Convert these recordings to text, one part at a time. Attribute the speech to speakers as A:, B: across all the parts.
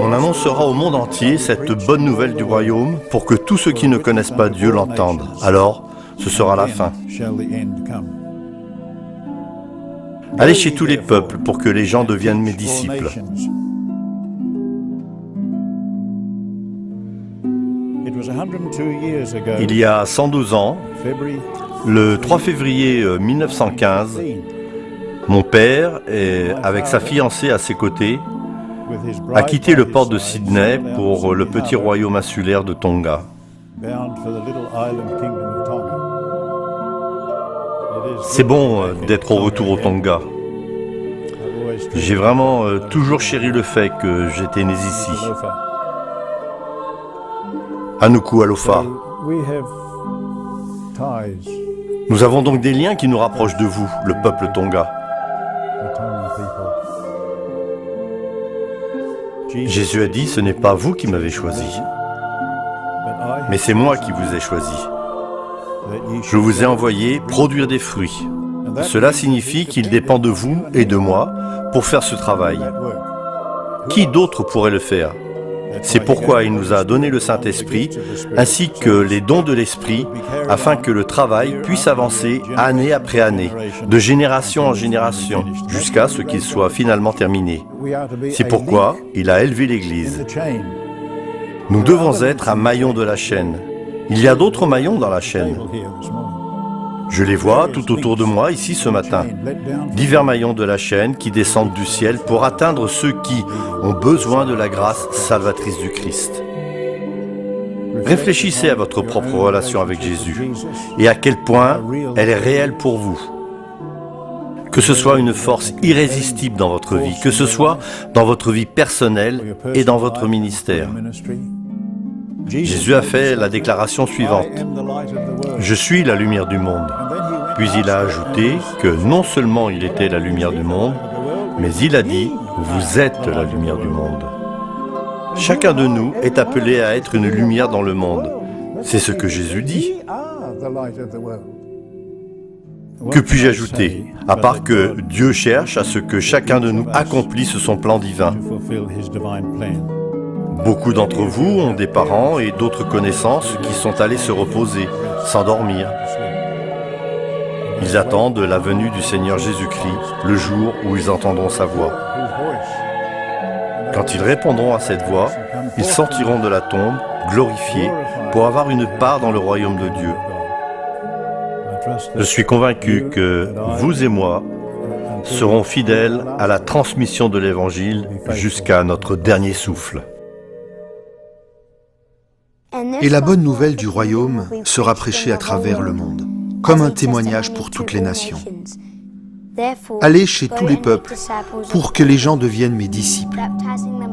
A: On annoncera au monde entier cette bonne nouvelle du royaume pour que tous ceux qui ne connaissent pas Dieu l'entendent. Alors, ce sera la fin. Allez chez tous les peuples pour que les gens deviennent mes disciples. Il y a 112 ans, le 3 février 1915, mon père, avec sa fiancée à ses côtés, a quitté le port de Sydney pour le petit royaume insulaire de Tonga. C'est bon d'être au retour au Tonga. J'ai vraiment toujours chéri le fait que j'étais né ici. Anuku Alofa. Nous avons donc des liens qui nous rapprochent de vous, le peuple Tonga. Jésus a dit, ce n'est pas vous qui m'avez choisi, mais c'est moi qui vous ai choisi. Je vous ai envoyé produire des fruits. Cela signifie qu'il dépend de vous et de moi pour faire ce travail. Qui d'autre pourrait le faire ? C'est pourquoi il nous a donné le Saint-Esprit, ainsi que les dons de l'Esprit, afin que le travail puisse avancer année après année, de génération en génération, jusqu'à ce qu'il soit finalement terminé. C'est pourquoi il a élevé l'Église. Nous devons être un maillon de la chaîne. Il y a d'autres maillons dans la chaîne. Je les vois tout autour de moi ici ce matin. Divers maillons de la chaîne qui descendent du ciel pour atteindre ceux qui ont besoin de la grâce salvatrice du Christ. Réfléchissez à votre propre relation avec Jésus et à quel point elle est réelle pour vous. Que ce soit une force irrésistible dans votre vie, que ce soit dans votre vie personnelle et dans votre ministère. Jésus a fait la déclaration suivante. Je suis la lumière du monde. Puis il a ajouté que non seulement il était la lumière du monde, mais il a dit, vous êtes la lumière du monde. Chacun de nous est appelé à être une lumière dans le monde. C'est ce que Jésus dit. Que puis-je ajouter, à part que Dieu cherche à ce que chacun de nous accomplisse son plan divin. Beaucoup d'entre vous ont des parents et d'autres connaissances qui sont allés se reposer, s'endormir. Ils attendent la venue du Seigneur Jésus-Christ, le jour où ils entendront sa voix. Quand ils répondront à cette voix, ils sortiront de la tombe, glorifiés, pour avoir une part dans le royaume de Dieu. Je suis convaincu que vous et moi serons fidèles à la transmission de l'Évangile jusqu'à notre dernier souffle.
B: Et la bonne nouvelle du royaume sera prêchée à travers le monde, comme un témoignage pour toutes les nations. Allez chez tous les peuples pour que les gens deviennent mes disciples.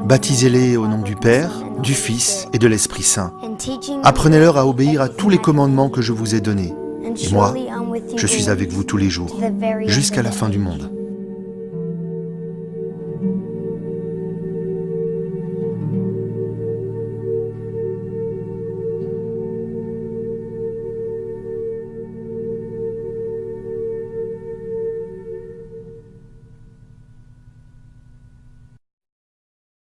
B: Baptisez-les au nom du Père, du Fils et de l'Esprit Saint. Apprenez-leur à obéir à tous les commandements que je vous ai donnés. Et moi, je suis avec vous tous les jours, jusqu'à la fin du monde.